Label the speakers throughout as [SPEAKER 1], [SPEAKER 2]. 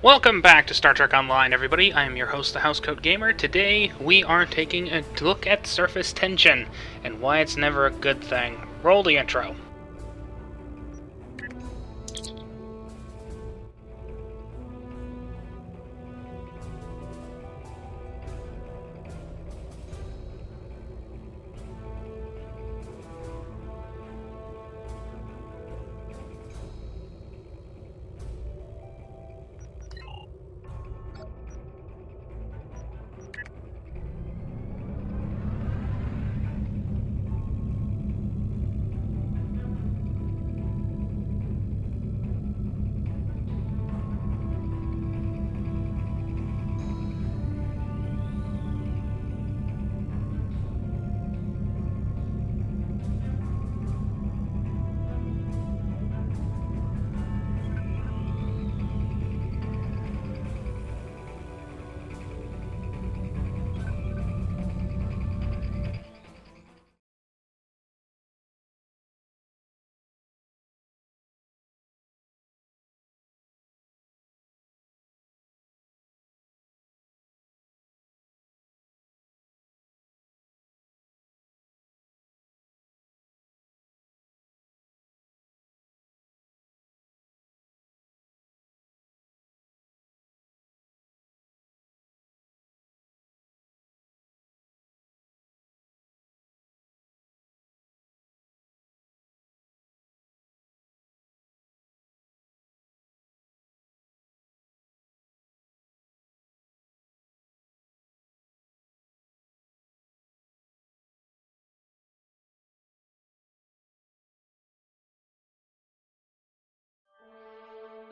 [SPEAKER 1] Welcome back to Star Trek Online, everybody. I am your host, the Housecoat Gamer. Today, we are taking a look at surface tension and why it's never a good thing. Roll the intro.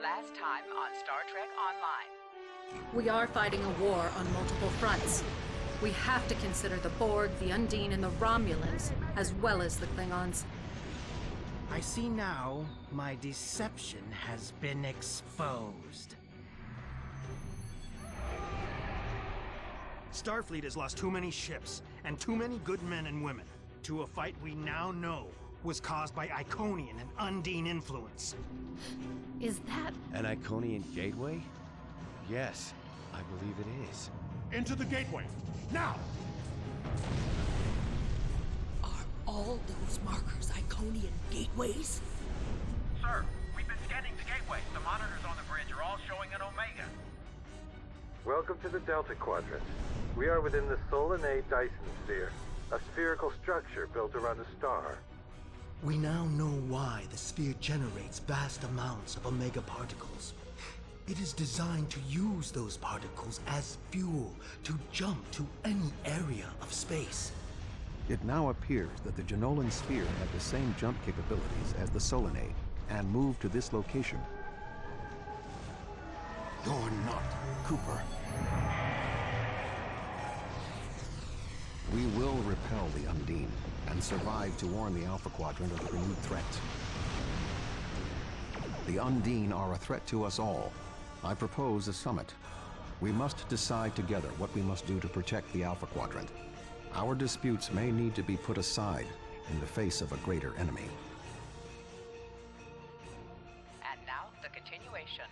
[SPEAKER 2] Last time on Star Trek Online.
[SPEAKER 3] We are fighting a war on multiple fronts. We have to consider the Borg, the Undine, and the Romulans, as well as the Klingons.
[SPEAKER 4] I see now my deception has been exposed. Starfleet has lost too many ships and too many good men and women to a fight we now know was caused by Iconian and Undine influence.
[SPEAKER 3] Is that...
[SPEAKER 5] An Iconian gateway? Yes, I believe it is.
[SPEAKER 6] Into the gateway, now!
[SPEAKER 7] Are all those markers Iconian gateways?
[SPEAKER 8] Sir, we've been scanning the gateway. The monitors on the bridge are all showing an Omega.
[SPEAKER 9] Welcome to the Delta Quadrant. We are within the Solar Dyson sphere, a spherical structure built around a star.
[SPEAKER 4] We now know why the sphere generates vast amounts of Omega particles. It is designed to use those particles as fuel to jump to any area of space.
[SPEAKER 10] It now appears that the Jenolan sphere had the same jump capabilities as the Solanae, and moved to this location.
[SPEAKER 5] You're not Cooper.
[SPEAKER 10] We will repel the Undine, and survive to warn the Alpha Quadrant of the renewed threat. The Undine are a threat to us all. I propose a summit. We must decide together what we must do to protect the Alpha Quadrant. Our disputes may need to be put aside in the face of a greater enemy.
[SPEAKER 2] And now, the continuation.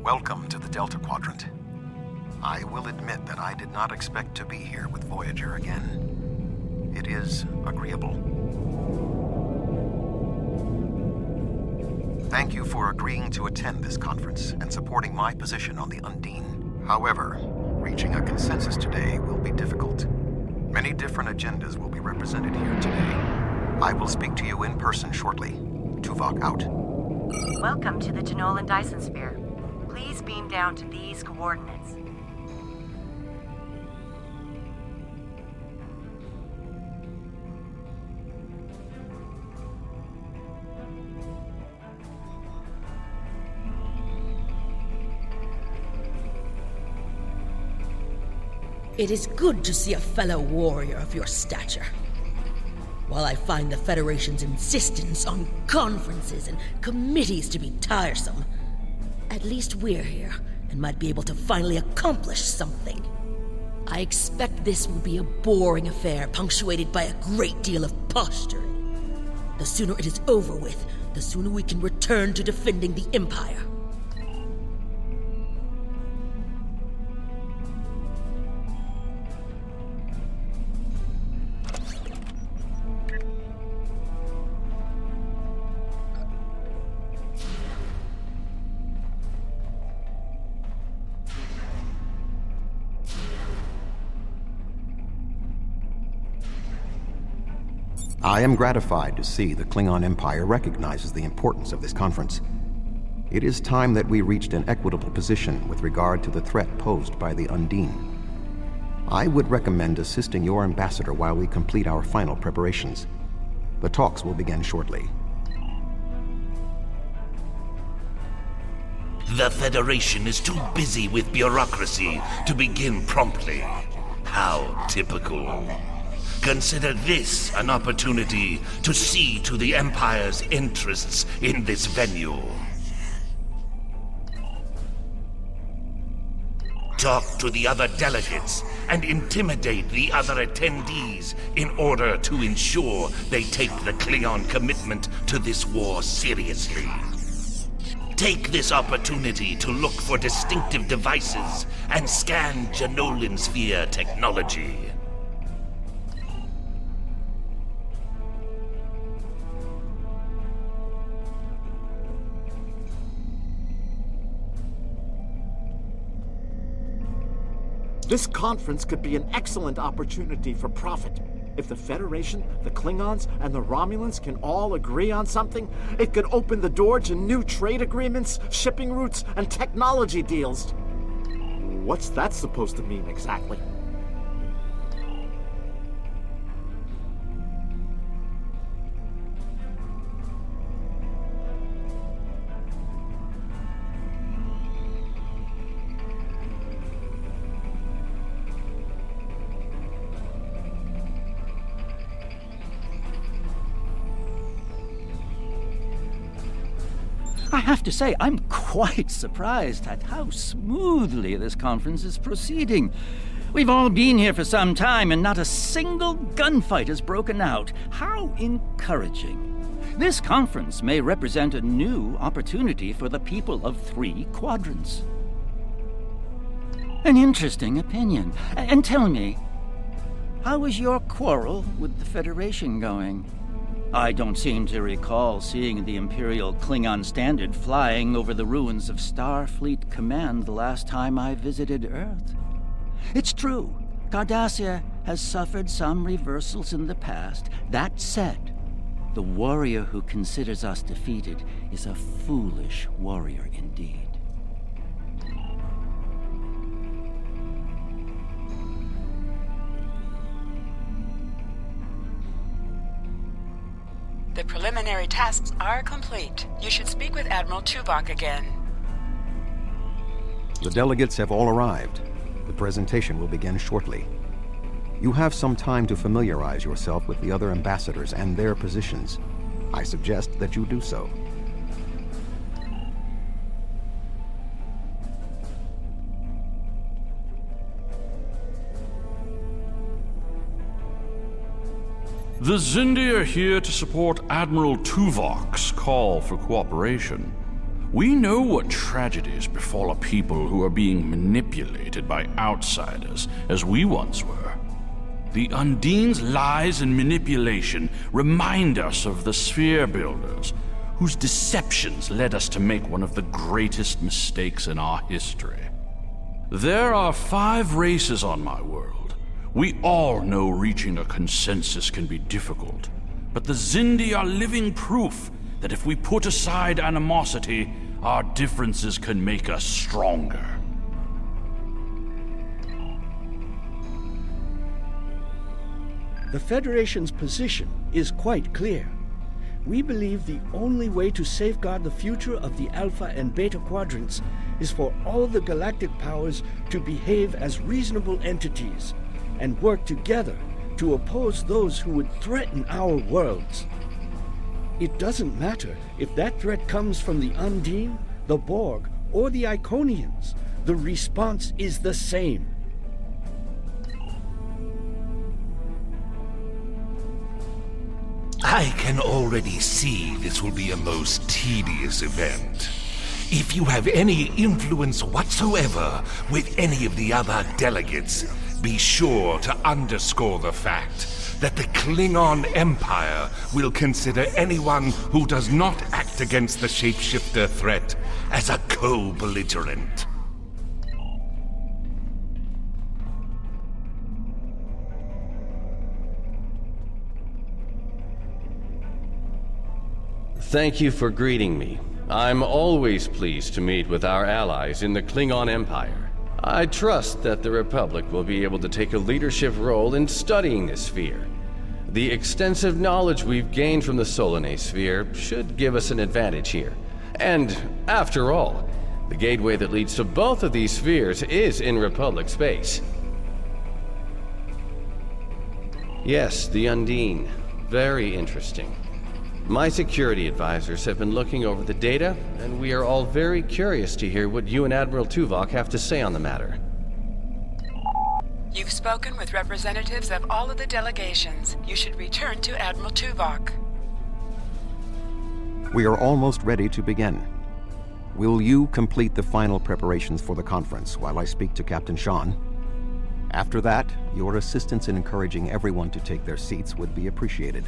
[SPEAKER 10] Welcome to the Delta Quadrant. I will admit that I did not expect to be here with Voyager again. It is agreeable. Thank you for agreeing to attend this conference and supporting my position on the Undine. However, reaching a consensus today will be difficult. Many different agendas will be represented here today. I will speak to you in person shortly. Tuvok out.
[SPEAKER 11] Welcome to the Jenolan Dyson sphere. Please beam down to these coordinates.
[SPEAKER 7] It is good to see a fellow warrior of your stature. While I find the Federation's insistence on conferences and committees to be tiresome, at least we're here and might be able to finally accomplish something. I expect this will be a boring affair punctuated by a great deal of posturing. The sooner it is over with, the sooner we can return to defending the Empire.
[SPEAKER 10] I am gratified to see the Klingon Empire recognizes the importance of this conference. It is time that we reached an equitable position with regard to the threat posed by the Undine. I would recommend assisting your ambassador while we complete our final preparations. The talks will begin shortly.
[SPEAKER 12] The Federation is too busy with bureaucracy to begin promptly. How typical. Consider this an opportunity to see to the Empire's interests in this venue. Talk to the other delegates and intimidate the other attendees in order to ensure they take the Klingon commitment to this war seriously. Take this opportunity to look for distinctive devices and scan Jenolan Sphere technology.
[SPEAKER 13] This conference could be an excellent opportunity for profit. If the Federation, the Klingons, and the Romulans can all agree on something, it could open the door to new trade agreements, shipping routes, and technology deals. What's that supposed to mean exactly?
[SPEAKER 14] I have to say, I'm quite surprised at how smoothly this conference is proceeding. We've all been here for some time, and not a single gunfight has broken out. How encouraging. This conference may represent a new opportunity for the people of 3 quadrants. An interesting opinion. And tell me, how is your quarrel with the Federation going? I don't seem to recall seeing the Imperial Klingon standard flying over the ruins of Starfleet Command the last time I visited Earth. It's true, Cardassia has suffered some reversals in the past. That said, the warrior who considers us defeated is a foolish warrior indeed.
[SPEAKER 2] The preliminary tasks are complete. You should speak with Admiral Tuvok again.
[SPEAKER 10] The delegates have all arrived. The presentation will begin shortly. You have some time to familiarize yourself with the other ambassadors and their positions. I suggest that you do so.
[SPEAKER 15] The Xindi are here to support Admiral Tuvok's call for cooperation. We know what tragedies befall a people who are being manipulated by outsiders, as we once were. The Undine's lies and manipulation remind us of the Sphere Builders, whose deceptions led us to make one of the greatest mistakes in our history. There are 5 races on my world. We all know reaching a consensus can be difficult, but the Xindi are living proof that if we put aside animosity, our differences can make us stronger.
[SPEAKER 16] The Federation's position is quite clear. We believe the only way to safeguard the future of the Alpha and Beta quadrants is for all the galactic powers to behave as reasonable entities and work together to oppose those who would threaten our worlds. It doesn't matter if that threat comes from the Undine, the Borg, or the Iconians. The response is the same.
[SPEAKER 12] I can already see this will be a most tedious event. If you have any influence whatsoever with any of the other delegates, be sure to underscore the fact that the Klingon Empire will consider anyone who does not act against the shapeshifter threat as a co-belligerent.
[SPEAKER 17] Thank you for greeting me. I'm always pleased to meet with our allies in the Klingon Empire. I trust that the Republic will be able to take a leadership role in studying this sphere. The extensive knowledge we've gained from the Solanae sphere should give us an advantage here. And, after all, the gateway that leads to both of these spheres is in Republic space. Yes, the Undine. Very interesting. My security advisors have been looking over the data, and we are all very curious to hear what you and Admiral Tuvok have to say on the matter.
[SPEAKER 2] You've spoken with representatives of all of the delegations. You should return to Admiral Tuvok.
[SPEAKER 10] We are almost ready to begin. Will you complete the final preparations for the conference while I speak to Captain Sean? After that, your assistance in encouraging everyone to take their seats would be appreciated.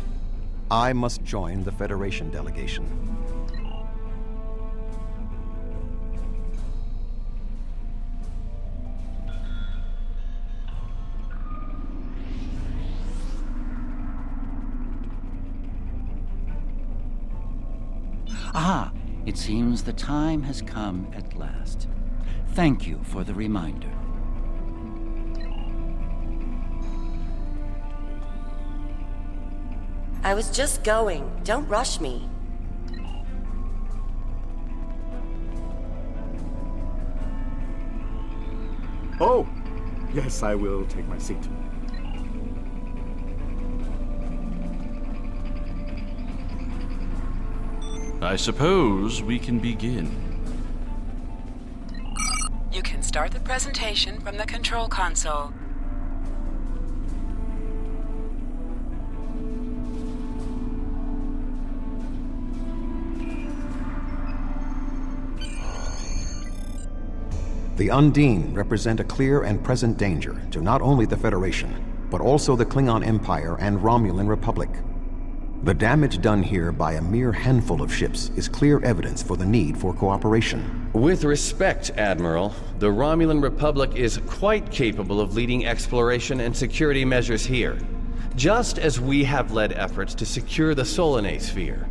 [SPEAKER 10] I must join the Federation delegation.
[SPEAKER 14] Ah, it seems the time has come at last. Thank you for the reminder.
[SPEAKER 11] I was just going. Don't rush me.
[SPEAKER 13] Oh, yes, I will take my seat.
[SPEAKER 15] I suppose we can begin.
[SPEAKER 2] You can start the presentation from the control console.
[SPEAKER 10] The Undine represent a clear and present danger to not only the Federation, but also the Klingon Empire and Romulan Republic. The damage done here by a mere handful of ships is clear evidence for the need for cooperation.
[SPEAKER 17] With respect, Admiral, the Romulan Republic is quite capable of leading exploration and security measures here, just as we have led efforts to secure the Solanae sphere.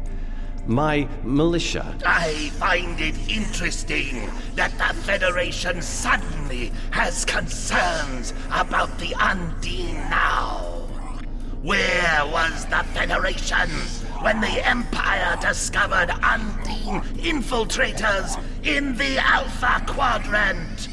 [SPEAKER 17] My militia...
[SPEAKER 12] I find it interesting that the Federation suddenly has concerns about the Undine now. Where was the Federation when the Empire discovered Undine infiltrators in the Alpha Quadrant?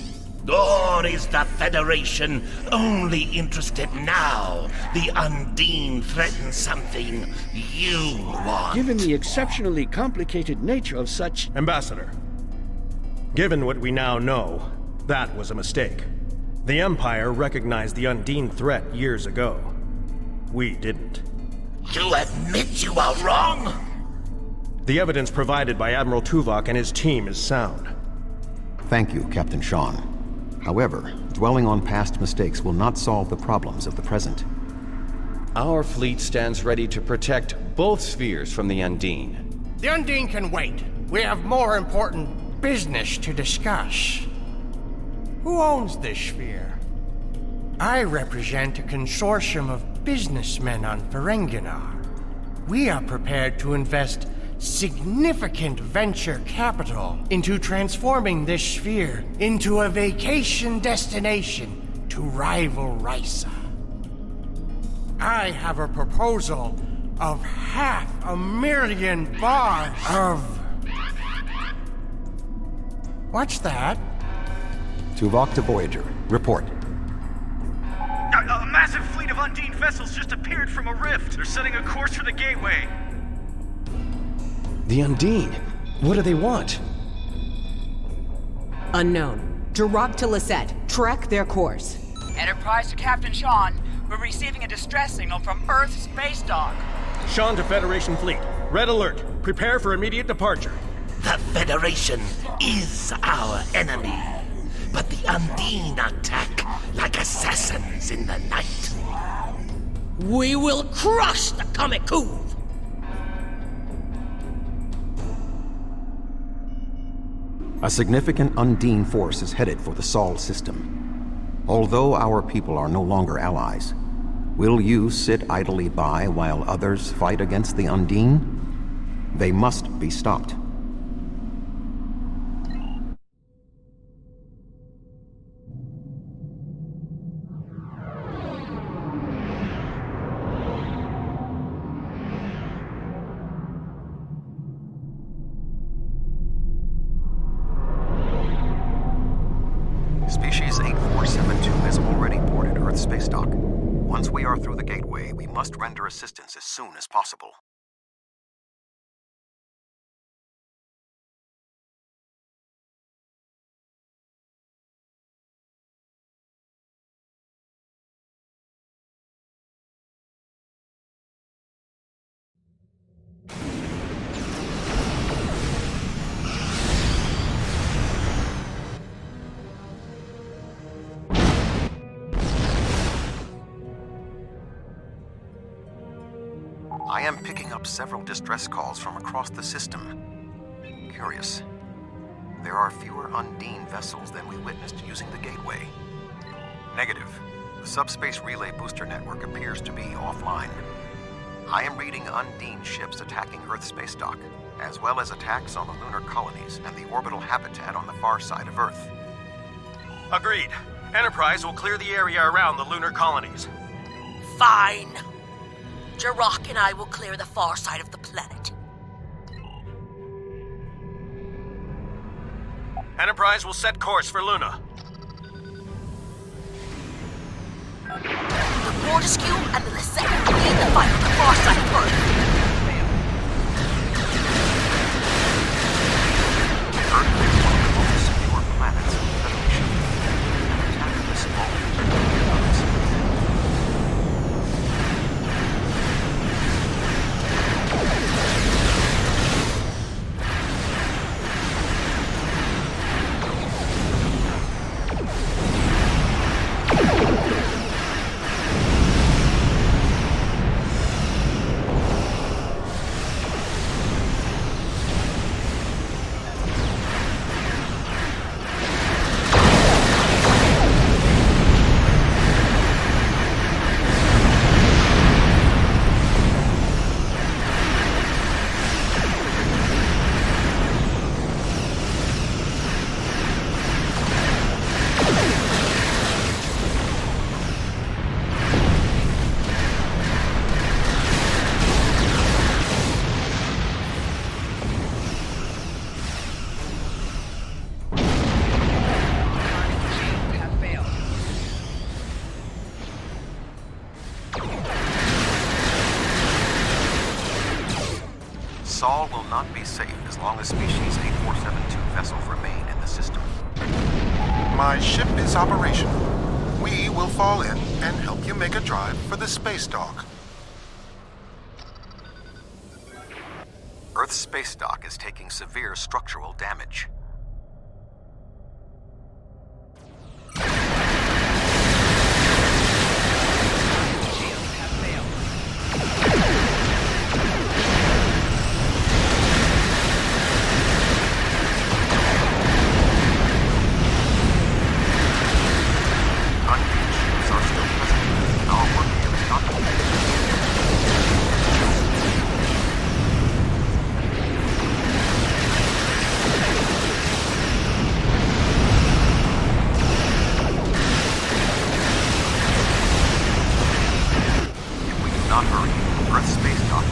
[SPEAKER 12] Or is the Federation only interested now the Undine threatens something you want?
[SPEAKER 16] Given the exceptionally complicated nature of such...
[SPEAKER 18] Ambassador, given what we now know, that was a mistake. The Empire recognized the Undine threat years ago. We didn't.
[SPEAKER 12] You admit you are wrong?
[SPEAKER 18] The evidence provided by Admiral Tuvok and his team is sound.
[SPEAKER 10] Thank you, Captain Sean. However, dwelling on past mistakes will not solve the problems of the present.
[SPEAKER 17] Our fleet stands ready to protect both spheres from the Undine.
[SPEAKER 8] The Undine can wait. We have more important business to discuss. Who owns this sphere? I represent a consortium of businessmen on Ferenginar. We are prepared to invest significant venture capital into transforming this sphere into a vacation destination to rival Risa. I have a proposal of 500,000 bars of... What's that?
[SPEAKER 19] Tuvok to Voyager. Report.
[SPEAKER 20] A massive fleet of Undine vessels just appeared from a rift. They're setting a course for the gateway.
[SPEAKER 5] The Undine? What do they want?
[SPEAKER 21] Unknown. Jirok to Lisette. Trek their course.
[SPEAKER 2] Enterprise to Captain Sean. We're receiving a distress signal from Earth Space Dock.
[SPEAKER 18] Sean to Federation Fleet. Red alert. Prepare for immediate departure.
[SPEAKER 12] The Federation is our enemy, but the Undine attack like assassins in the night.
[SPEAKER 7] We will crush the Kamikuv!
[SPEAKER 19] A significant Undine force is headed for the Sol system. Although our people are no longer allies, will you sit idly by while others fight against the Undine? They must be stopped.
[SPEAKER 10] Species 8472 has already boarded Earth Space Dock. Once we are through the gateway, we must render assistance as soon as possible. I am picking up several distress calls from across the system. Curious. There are fewer Undine vessels than we witnessed using the gateway. Negative. The subspace relay booster network appears to be offline. I am reading Undine ships attacking Earth Space Dock, as well as attacks on the lunar colonies and the orbital habitat on the far side of Earth.
[SPEAKER 18] Agreed. Enterprise will clear the area around the lunar colonies.
[SPEAKER 7] Fine. Jirok and I will clear the far side of the planet.
[SPEAKER 18] Enterprise will set course for Luna.
[SPEAKER 7] The Fortescue and the Lisette will lead the fight on the far side of Earth.
[SPEAKER 10] Earth is one of the most secure planets in the Federation. An attack of this magnitude Sol will not be safe as long as Species 8472 vessels remain in the system.
[SPEAKER 22] My ship is operational. We will fall in and help you make a drive for the space dock.
[SPEAKER 10] Earth's space dock is taking severe structural damage. Not hurry. Earth space dock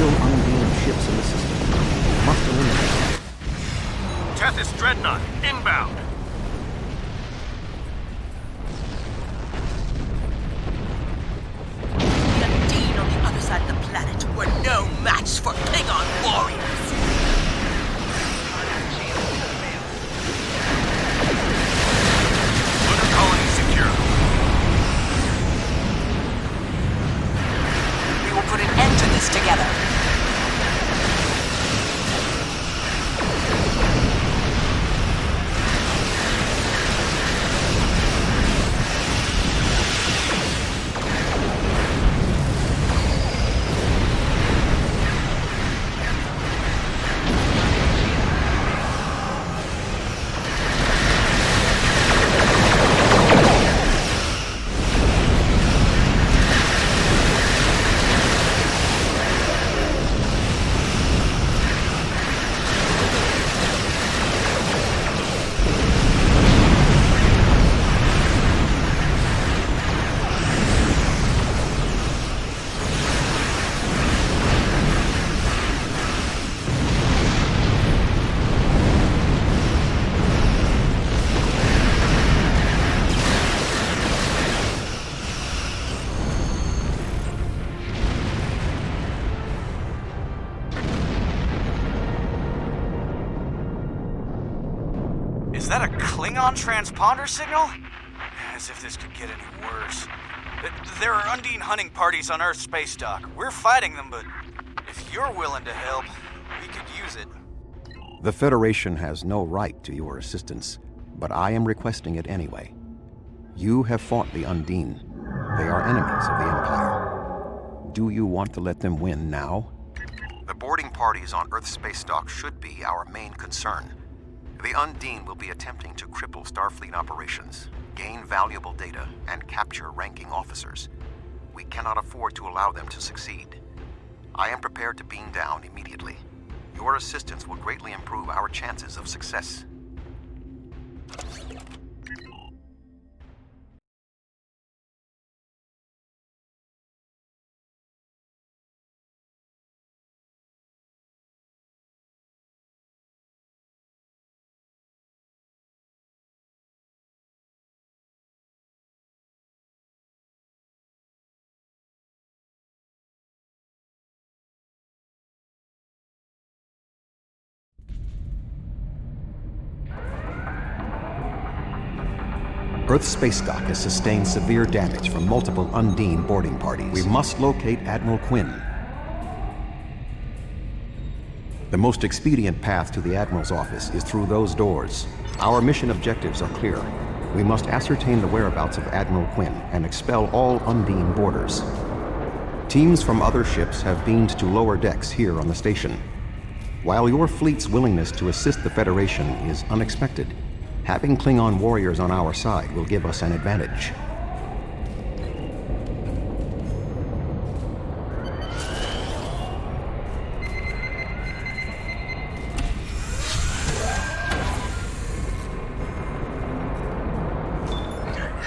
[SPEAKER 19] still Undine ships in the system. We must eliminate them.
[SPEAKER 20] Tethys Dreadnought, inbound.
[SPEAKER 7] The Undine on the other side of the planet were no match for Klingon warriors.
[SPEAKER 20] Lunar colony secure.
[SPEAKER 2] We will put an end to this together.
[SPEAKER 20] Is that a Klingon transponder signal? As if this could get any worse. There are Undine hunting parties on Earth's space dock. We're fighting them, but if you're willing to help, we could use it.
[SPEAKER 19] The Federation has no right to your assistance, but I am requesting it anyway. You have fought the Undine. They are enemies of the Empire. Do you want to let them win now?
[SPEAKER 10] The boarding parties on Earth's space dock should be our main concern. The Undine will be attempting to cripple Starfleet operations, gain valuable data, and capture ranking officers. We cannot afford to allow them to succeed. I am prepared to beam down immediately. Your assistance will greatly improve our chances of success.
[SPEAKER 19] Earth's space dock has sustained severe damage from multiple Undine boarding parties. We must locate Admiral Quinn. The most expedient path to the Admiral's office is through those doors. Our mission objectives are clear. We must ascertain the whereabouts of Admiral Quinn and expel all Undine boarders. Teams from other ships have beamed to lower decks here on the station. While your fleet's willingness to assist the Federation is unexpected, having Klingon warriors on our side will give us an advantage.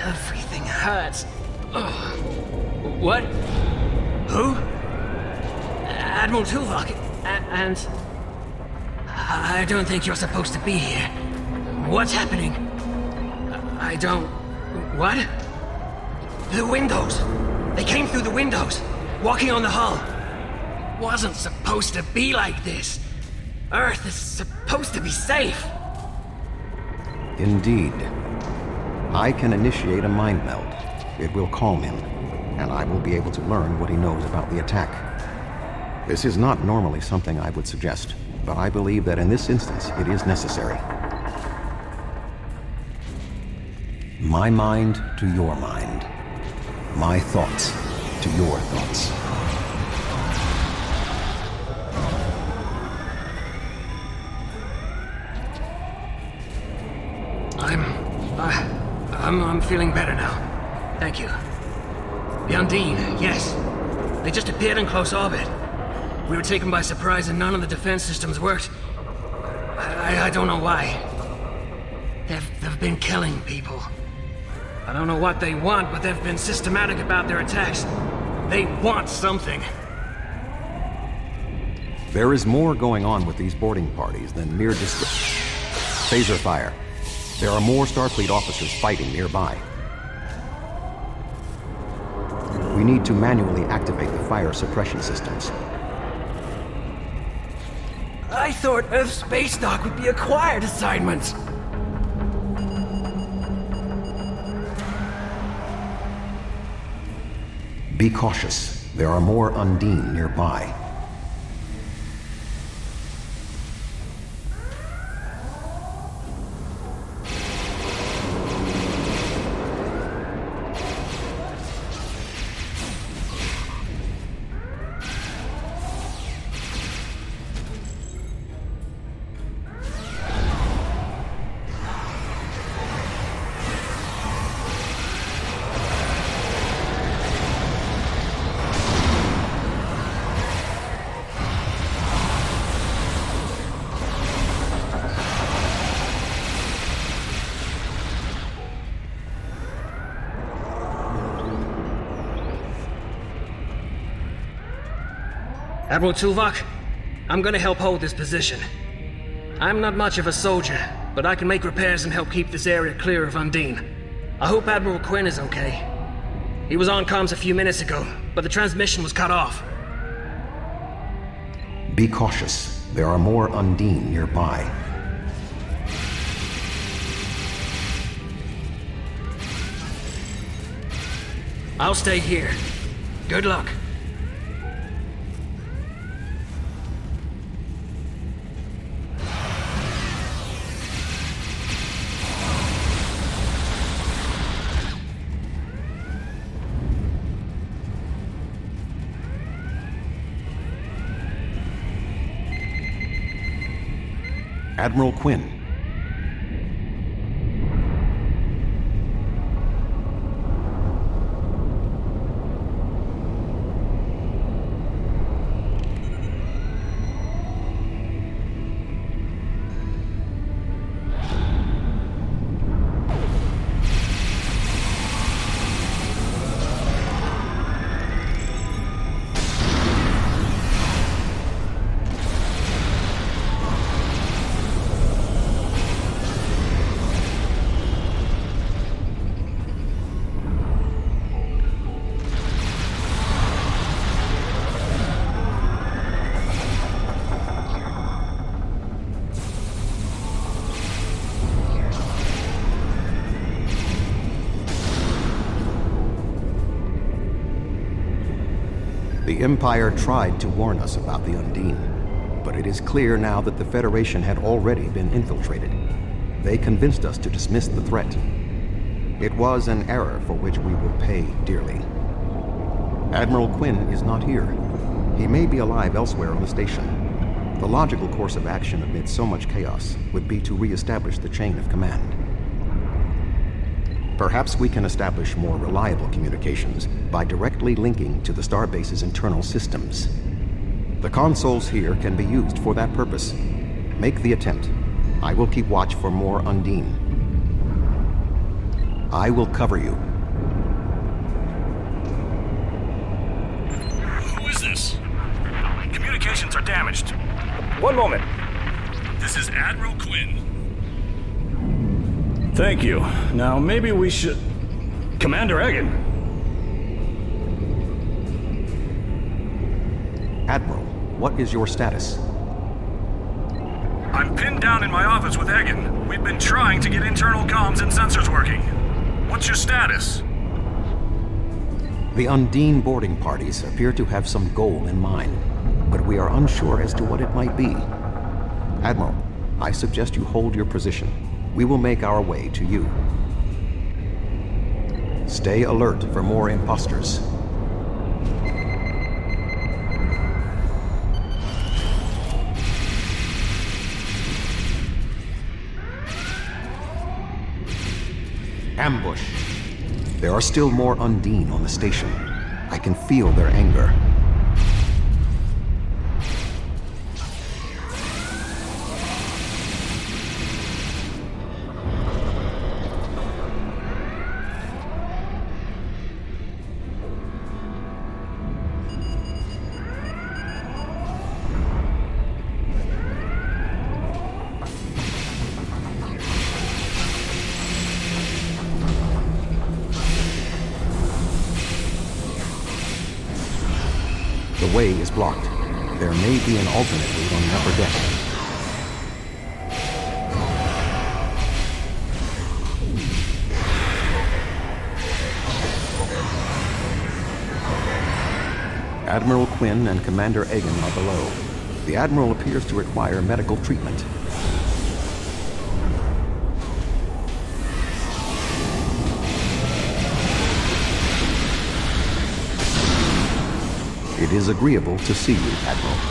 [SPEAKER 1] Everything hurts. Ugh. What? Who? Admiral Tuvok. And... I don't think you're supposed to be here. What's happening? I don't... What? The windows! They came through the windows, walking on the hull. Wasn't supposed to be like this. Earth is supposed to be safe.
[SPEAKER 19] Indeed. I can initiate a mind meld. It will calm him, and I will be able to learn what he knows about the attack. This is not normally something I would suggest, but I believe that in this instance it is necessary. My mind to your mind. My thoughts to your thoughts.
[SPEAKER 1] I'm feeling better now. Thank you. The Undine, yes. They just appeared in close orbit. We were taken by surprise and none of the defense systems worked. I don't know why. They've been killing people. I don't know what they want, but they've been systematic about their attacks. They want something.
[SPEAKER 19] There is more going on with these boarding parties than mere phaser fire. There are more Starfleet officers fighting nearby. We need to manually activate the fire suppression systems.
[SPEAKER 1] I thought Earth Space Dock would be a quiet assignment.
[SPEAKER 19] Be cautious. There are more Undine nearby.
[SPEAKER 1] Admiral Tuvok, I'm gonna help hold this position. I'm not much of a soldier, but I can make repairs and help keep this area clear of Undine. I hope Admiral Quinn is okay. He was on comms a few minutes ago, but the transmission was cut off.
[SPEAKER 19] Be cautious. There are more Undine nearby.
[SPEAKER 1] I'll stay here. Good luck.
[SPEAKER 19] Admiral Quinn. The Empire tried to warn us about the Undine, but it is clear now that the Federation had already been infiltrated. They convinced us to dismiss the threat. It was an error for which we will pay dearly. Admiral Quinn is not here. He may be alive elsewhere on the station. The logical course of action amid so much chaos would be to re-establish the chain of command. Perhaps we can establish more reliable communications by directly linking to the Starbase's internal systems. The consoles here can be used for that purpose. Make the attempt. I will keep watch for more Undine. I will cover you.
[SPEAKER 3] Who is this? Communications are damaged. One moment. This is Admiral Quinn. Thank you. Now, maybe we should... Commander Egan!
[SPEAKER 19] Admiral, what is your status?
[SPEAKER 3] I'm pinned down in my office with Egan. We've been trying to get internal comms and sensors working. What's your status?
[SPEAKER 19] The Undine boarding parties appear to have some goal in mind, but we are unsure as to what it might be. Admiral, I suggest you hold your position. We will make our way to you. Stay alert for more imposters. Ambush. There are still more Undine on the station. I can feel their anger. way is blocked. There may be an alternate route on the upper deck. Admiral Quinn and Commander Egan are below. The Admiral appears to require medical treatment. It is agreeable to see you, Admiral.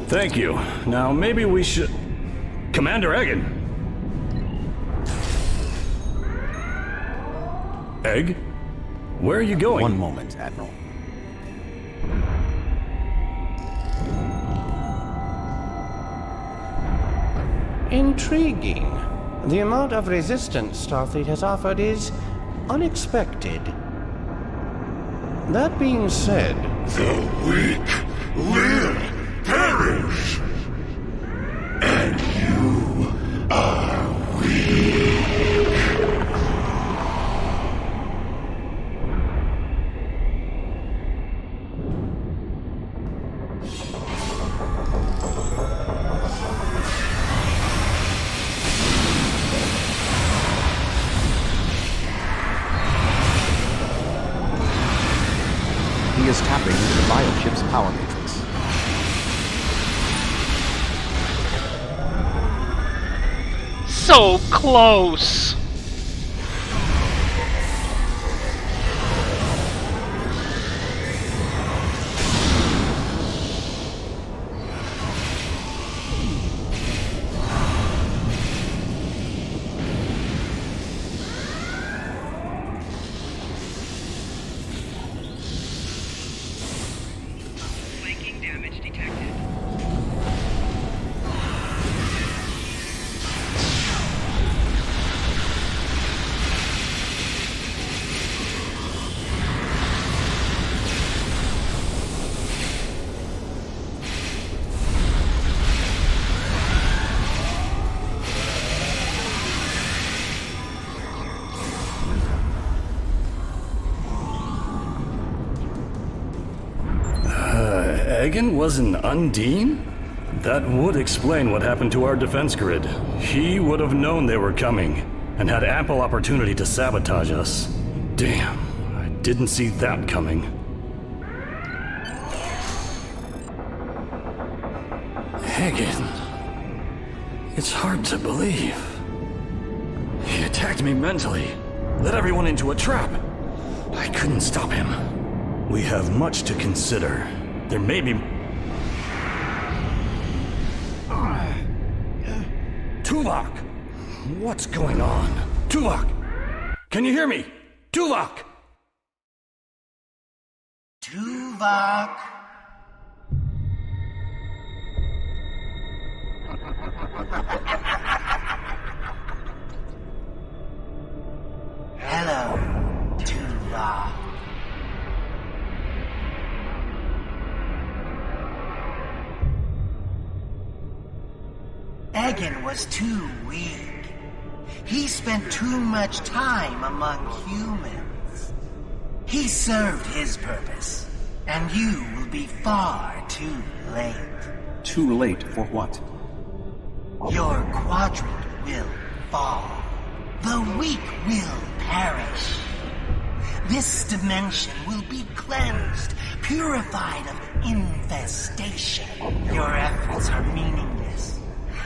[SPEAKER 3] Thank you. Now, maybe we should... Commander Egan! Egg? Where are you going?
[SPEAKER 19] One moment, Admiral.
[SPEAKER 8] Intriguing. The amount of resistance Starfleet has offered is unexpected. That being said...
[SPEAKER 12] The weak will perish, and you are weak.
[SPEAKER 19] He is tapping into the bioship's power matrix.
[SPEAKER 6] So close!
[SPEAKER 1] Flanking damage detected.
[SPEAKER 3] Egan was an Undine? That would explain what happened to our defense grid. He would have known they were coming, and had ample opportunity to sabotage us. Damn, I didn't see that coming. Egan... It's hard to believe. He attacked me mentally, led everyone into a trap. I couldn't stop him. We have much to consider. There may be... Tuvok! What's going on? Tuvok! Can you hear me? Tuvok!
[SPEAKER 9] Tuvok! Hello, Tuvok. Egan was too weak. He spent too much time among humans. He served his purpose, and you will be far too late.
[SPEAKER 19] Too late for what?
[SPEAKER 9] Your quadrant will fall. The weak will perish. This dimension will be cleansed, purified of infestation. Your efforts are meaningless.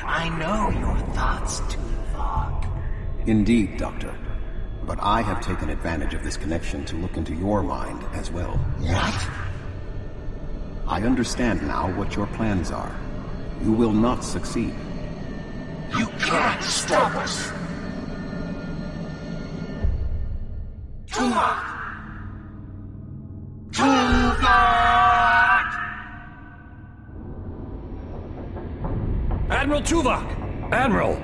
[SPEAKER 9] I know your thoughts, Tuvok.
[SPEAKER 19] Indeed, Doctor. But I have taken advantage of this connection to look into your mind as well.
[SPEAKER 9] What?
[SPEAKER 19] I understand now what your plans are. You will not succeed.
[SPEAKER 9] You can't stop us! Tuvok!
[SPEAKER 3] Admiral Tuvok! Admiral!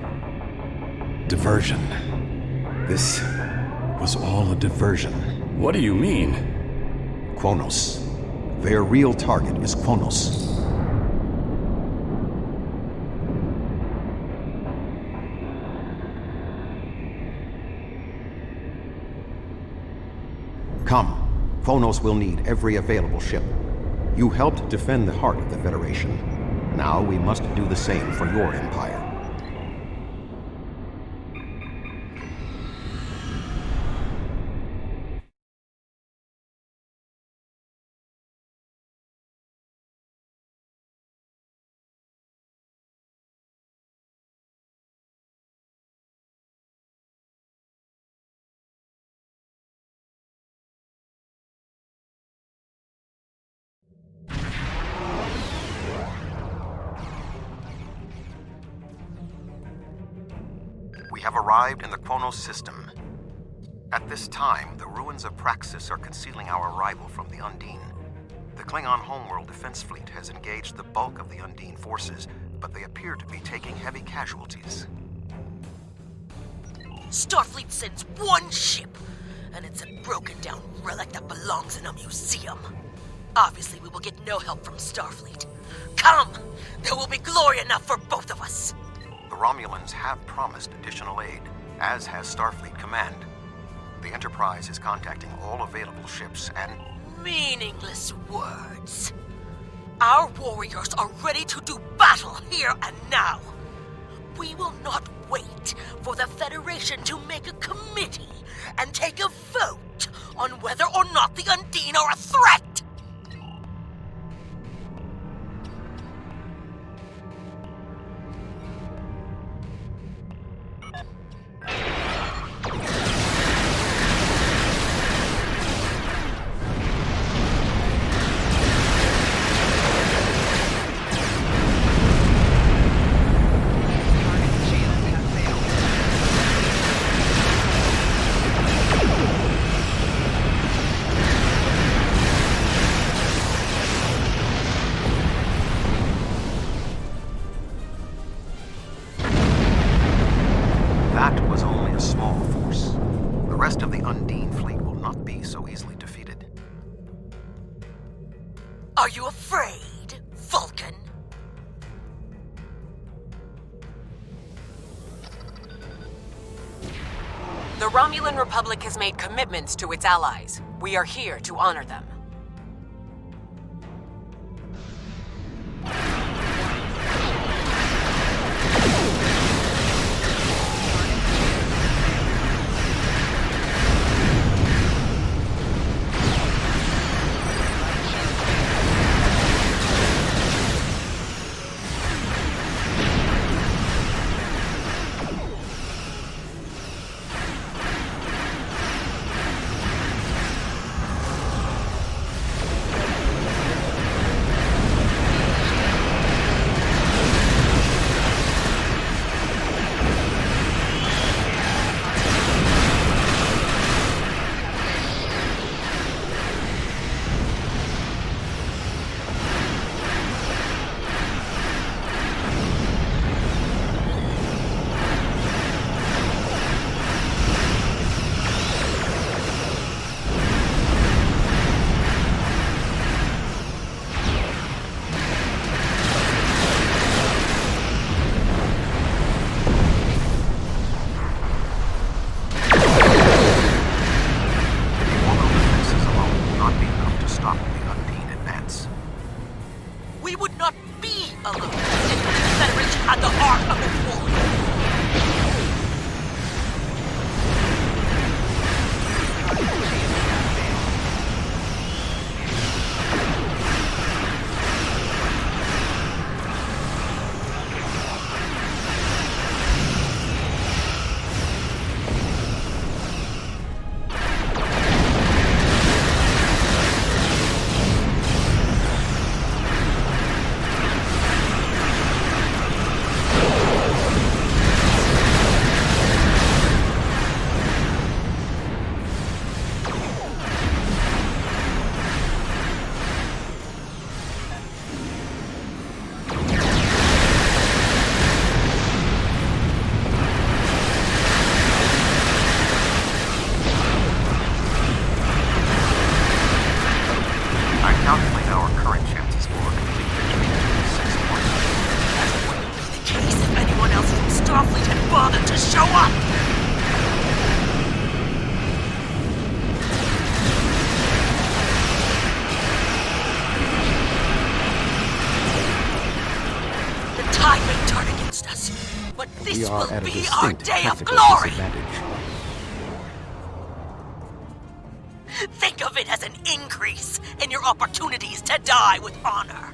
[SPEAKER 19] Diversion. This was all a diversion.
[SPEAKER 3] What do you mean?
[SPEAKER 19] Kronos. Their real target is Kronos. Come. Kronos will need every available ship. You helped defend the heart of the Federation. Now we must do the same for your empire.
[SPEAKER 10] We have arrived in the Kronos system. At this time, the ruins of Praxis are concealing our arrival from the Undine. The Klingon homeworld defense fleet has engaged the bulk of the Undine forces, but they appear to be taking heavy casualties.
[SPEAKER 7] Starfleet sends one ship, and it's a broken-down relic that belongs in a museum. Obviously, we will get no help from Starfleet. Come! There will be glory enough for both of us!
[SPEAKER 10] The Romulans have promised additional aid, as has Starfleet Command. The Enterprise is contacting all available ships and...
[SPEAKER 7] Meaningless words. Our warriors are ready to do battle here and now. We will not wait for the Federation to make a committee and take a vote on whether or not the Undine are a threat.
[SPEAKER 10] That was only a small force. The rest of the Undine fleet will not be so easily defeated.
[SPEAKER 7] Are you afraid, Vulcan?
[SPEAKER 11] The Romulan Republic has made commitments to its allies. We are here to honor them.
[SPEAKER 7] but
[SPEAKER 19] We
[SPEAKER 7] this
[SPEAKER 19] are
[SPEAKER 7] will
[SPEAKER 19] at a
[SPEAKER 7] be our
[SPEAKER 19] distinct
[SPEAKER 7] day of
[SPEAKER 19] tactical
[SPEAKER 7] glory!
[SPEAKER 19] disadvantage.
[SPEAKER 7] Think of it as an increase in your opportunities to die with honor.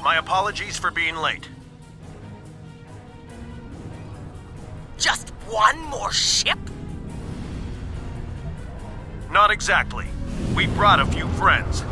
[SPEAKER 18] My apologies for being late.
[SPEAKER 7] Just one more ship?
[SPEAKER 18] Not exactly. We brought a few friends.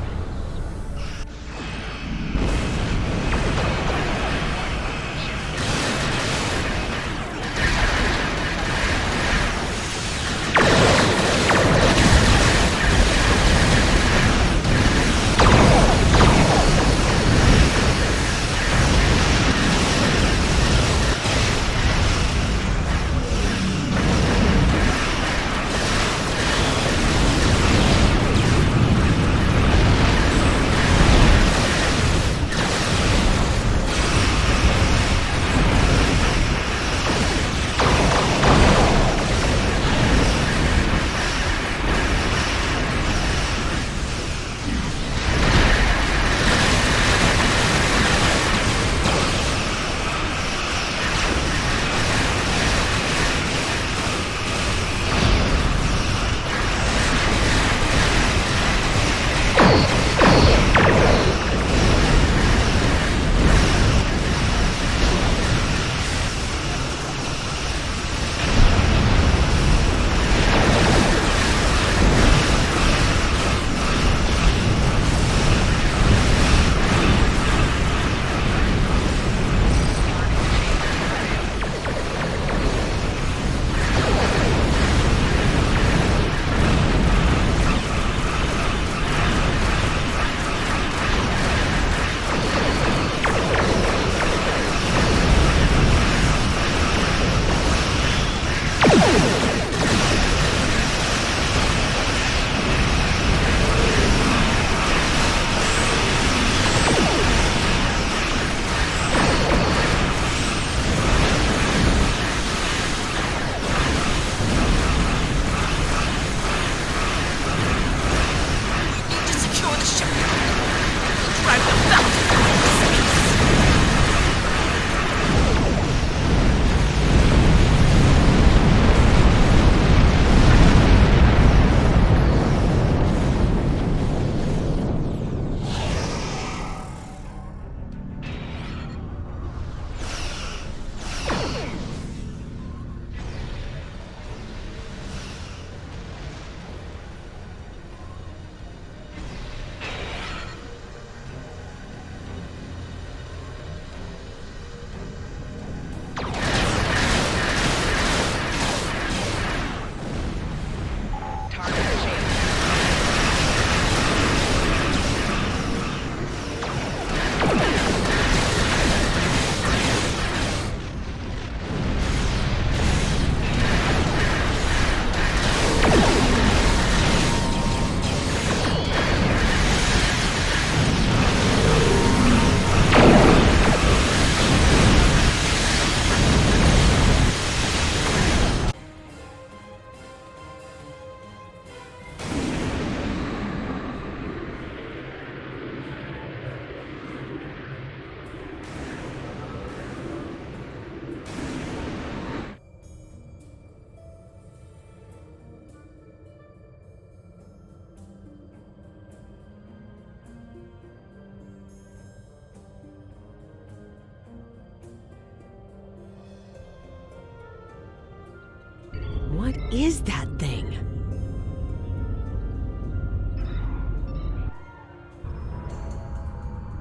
[SPEAKER 21] What is that thing?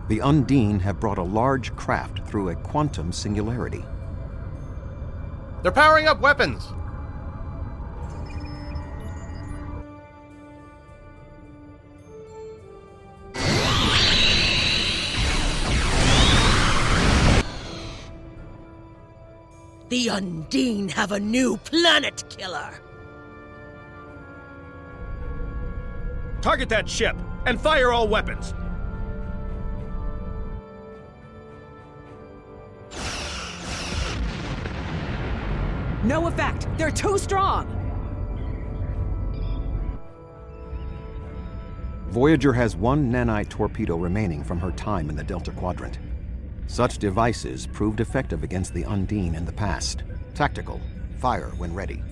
[SPEAKER 19] The Undine have brought a large craft through a quantum singularity.
[SPEAKER 8] They're powering up weapons!
[SPEAKER 7] The Undine have a new planet killer!
[SPEAKER 18] Target that ship, and fire all weapons!
[SPEAKER 21] No effect. They're too strong.
[SPEAKER 19] Voyager has one nanite torpedo remaining from her time in the Delta Quadrant. Such devices proved effective against the Undine in the past. Tactical. Fire when ready.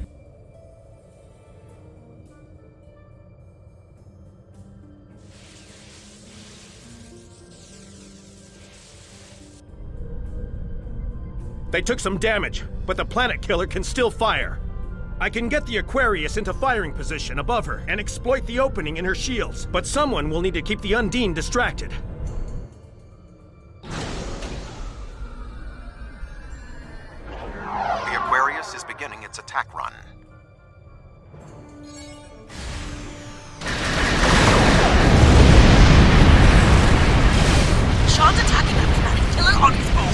[SPEAKER 18] They took some damage, but the planet killer can still fire. I can get the Aquarius into firing position above her and exploit the opening in her shields, but someone will need to keep the Undine distracted.
[SPEAKER 10] The Aquarius is beginning its attack run.
[SPEAKER 7] Chargh attacking a planet killer on his own.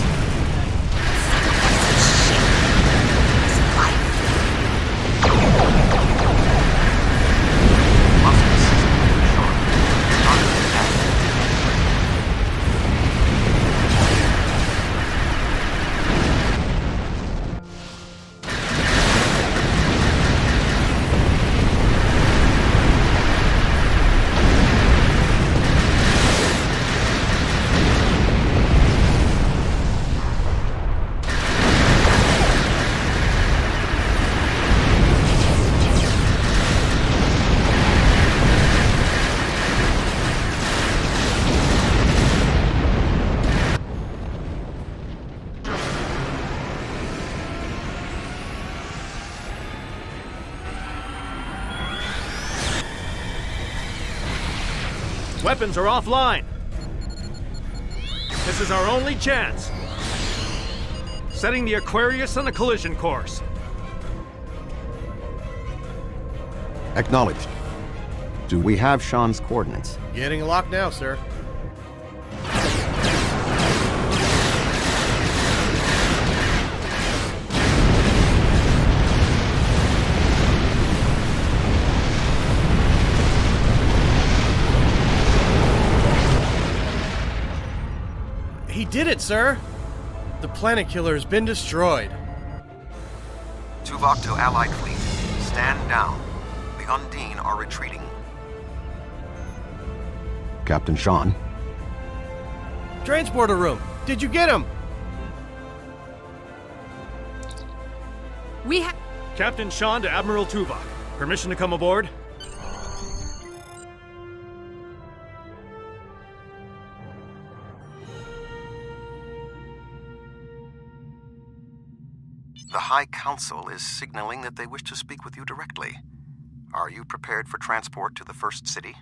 [SPEAKER 18] Weapons are offline. This is our only chance. Setting the Aquarius on a collision course.
[SPEAKER 19] Acknowledged. Do we have Sean's coordinates?
[SPEAKER 4] Getting locked now, sir. He did it, sir! The planet killer has been destroyed.
[SPEAKER 10] Tuvok to Allied fleet. Stand down. The Undine are retreating.
[SPEAKER 19] Captain Sean.
[SPEAKER 4] Transporter room! Did you get him?
[SPEAKER 21] We have...
[SPEAKER 18] Captain Sean to Admiral Tuvok. Permission to come aboard?
[SPEAKER 10] The High Council is signaling that they wish to speak with you directly. Are you prepared for transport to the First City?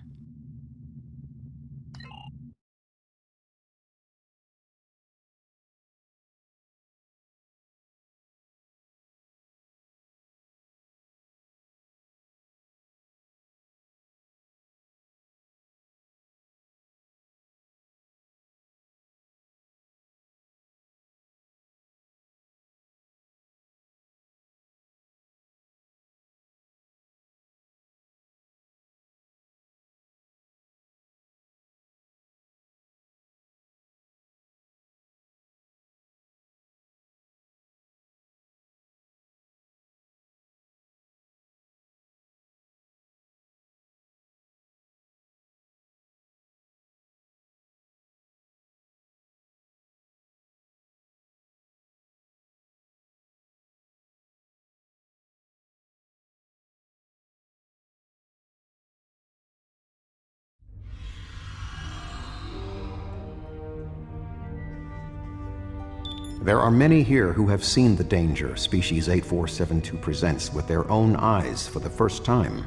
[SPEAKER 19] There are many here who have seen the danger Species 8472 presents with their own eyes for the first time.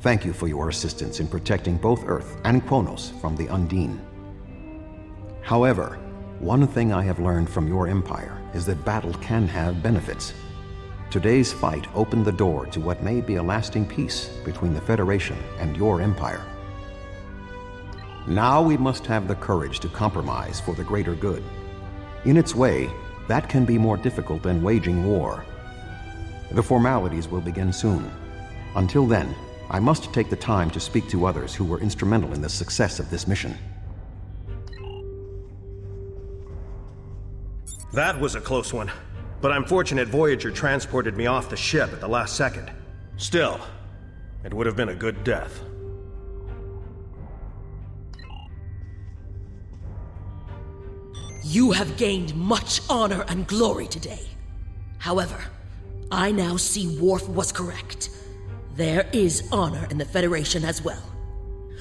[SPEAKER 19] Thank you for your assistance in protecting both Earth and Kronos from the Undine. However, one thing I have learned from your Empire is that battle can have benefits. Today's fight opened the door to what may be a lasting peace between the Federation and your Empire. Now we must have the courage to compromise for the greater good. In its way, that can be more difficult than waging war. The formalities will begin soon. Until then, I must take the time to speak to others who were instrumental in the success of this mission.
[SPEAKER 18] That was a close one. But I'm fortunate Voyager transported me off the ship at the last second. Still, it would have been a good death.
[SPEAKER 7] You have gained much honor and glory today. However, I now see Worf was correct. There is honor in the Federation as well.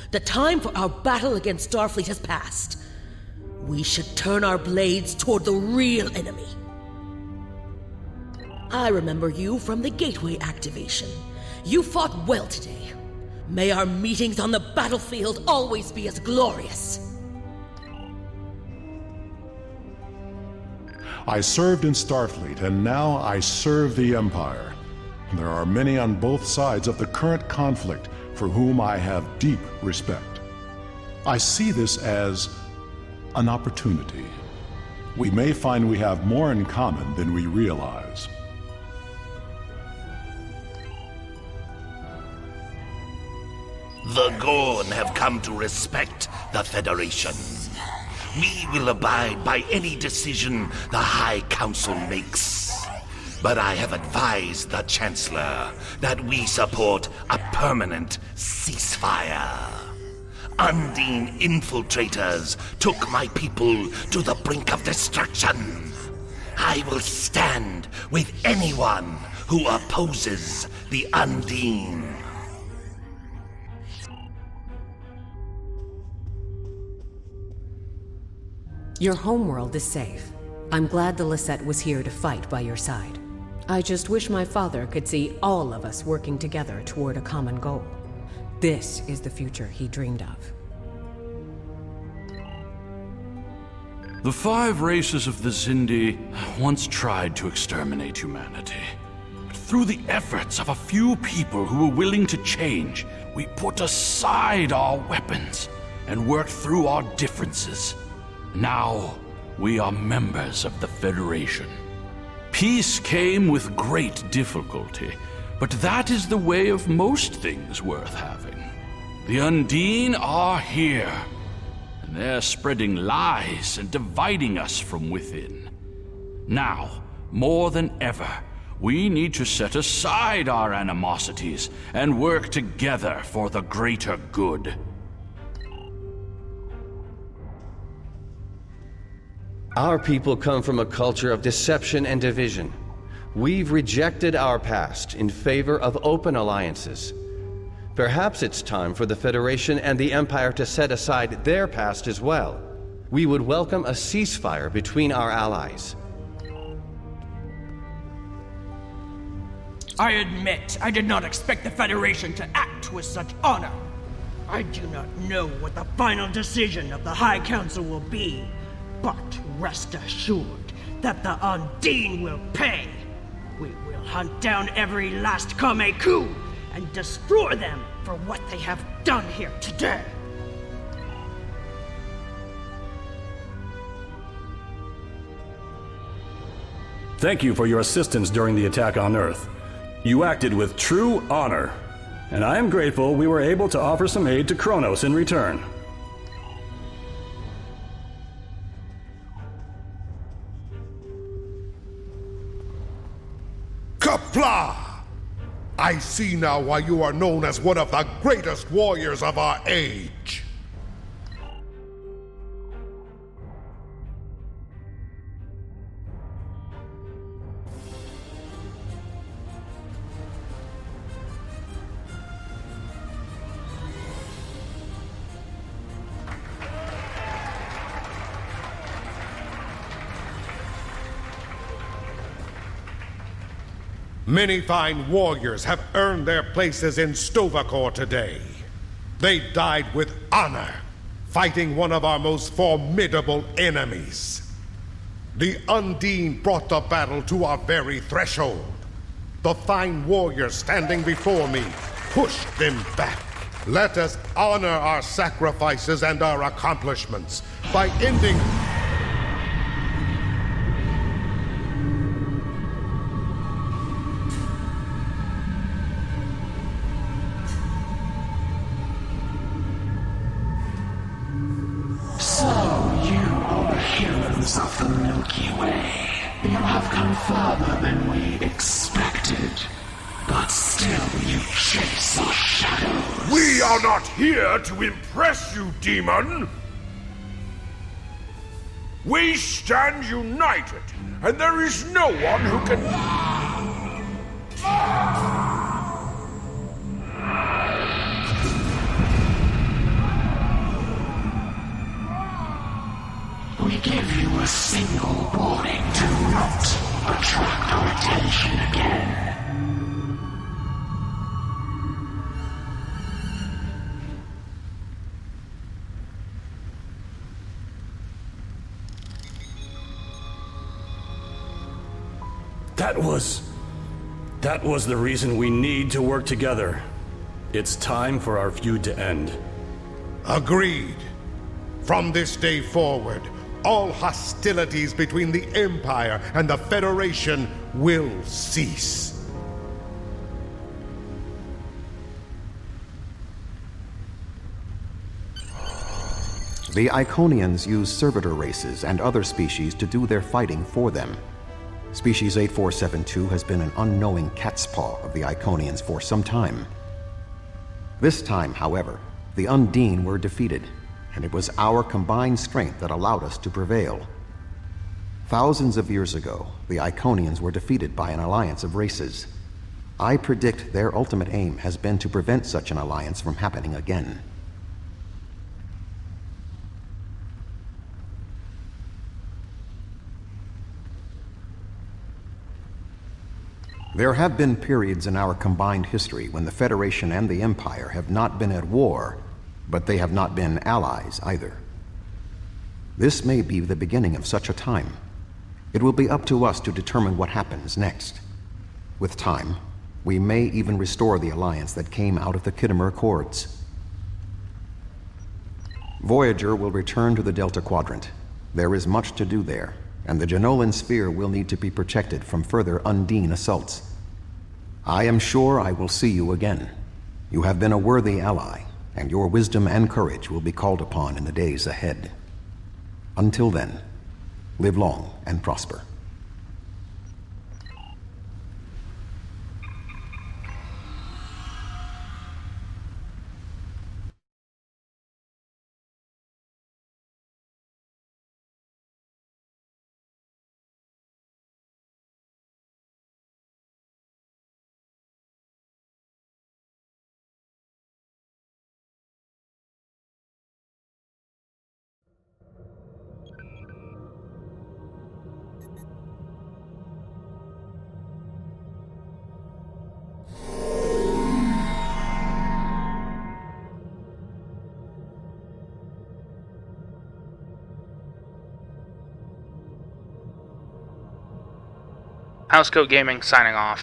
[SPEAKER 7] The time for our battle against Starfleet has passed. We should turn our blades toward the real enemy. I remember you from the Gateway activation. You fought well today. May our meetings on the battlefield always be as glorious.
[SPEAKER 6] I served in Starfleet, and now I serve the Empire. There are many on both sides of the current conflict for whom I have deep respect. I see this as an opportunity. We may find we have more in common than we realize.
[SPEAKER 12] The Gorn have come to respect the Federation. We will abide by any decision the High Council makes. But I have advised the Chancellor that we support a permanent ceasefire. Undine infiltrators took my people to the brink of destruction. I will stand with anyone who opposes the Undine.
[SPEAKER 21] Your homeworld is safe. I'm glad the Lisette was here to fight by your side. I just wish my father could see all of us working together toward a common goal. This is the future he dreamed of.
[SPEAKER 15] The 5 races of the Xindi once tried to exterminate humanity. But through the efforts of a few people who were willing to change, we put aside our weapons and worked through our differences. Now, we are members of the Federation. Peace came with great difficulty, but that is the way of most things worth having. The Undine are here, and they're spreading lies and dividing us from within. Now, more than ever, we need to set aside our animosities and work together for the greater good.
[SPEAKER 17] Our people come from a culture of deception and division. We've rejected our past in favor of open alliances. Perhaps it's time for the Federation and the Empire to set aside their past as well. We would welcome a ceasefire between our allies.
[SPEAKER 14] I admit, I did not expect the Federation to act with such honor. I do not know what the final decision of the High Council will be, but rest assured that the Undine will pay. We will hunt down every last Kameku and destroy them for what they have done here today.
[SPEAKER 23] Thank you for your assistance during the attack on Earth. You acted with true honor, and I am grateful we were able to offer some aid to Kronos in return.
[SPEAKER 22] Kapla! I see now why you are known as one of the greatest warriors of our age. Many fine warriors have earned their places in Sto-vo-kor today. They died with honor, fighting one of our most formidable enemies. The Undine brought the battle to our very threshold. The fine warriors standing before me pushed them back. Let us honor our sacrifices and our accomplishments by ending...
[SPEAKER 24] So you are the heroes of the Milky Way.
[SPEAKER 5] You have come further than we expected, but still you chase our shadows.
[SPEAKER 12] We are not here to impress you, demon! We stand united, and there is no one who can...
[SPEAKER 5] We give you a single warning. Do not attract our attention again.
[SPEAKER 23] That was the reason we need to work together. It's time for our feud to end.
[SPEAKER 22] Agreed. From this day forward, all hostilities between the Empire and the Federation will cease.
[SPEAKER 19] The Iconians use servitor races and other species to do their fighting for them. Species 8472 has been an unknowing catspaw of the Iconians for some time. This time, however, the Undine were defeated, and it was our combined strength that allowed us to prevail. Thousands of years ago, the Iconians were defeated by an alliance of races. I predict their ultimate aim has been to prevent such an alliance from happening again. There have been periods in our combined history when the Federation and the Empire have not been at war, but they have not been allies either. This may be the beginning of such a time. It will be up to us to determine what happens next. With time, we may even restore the alliance that came out of the Khitomer Accords. Voyager will return to the Delta Quadrant. There is much to do there, and the Jenolan Sphere will need to be protected from further Undine assaults. I am sure I will see you again. You have been a worthy ally, and your wisdom and courage will be called upon in the days ahead. Until then, live long and prosper.
[SPEAKER 13] Housecoat Gaming signing off.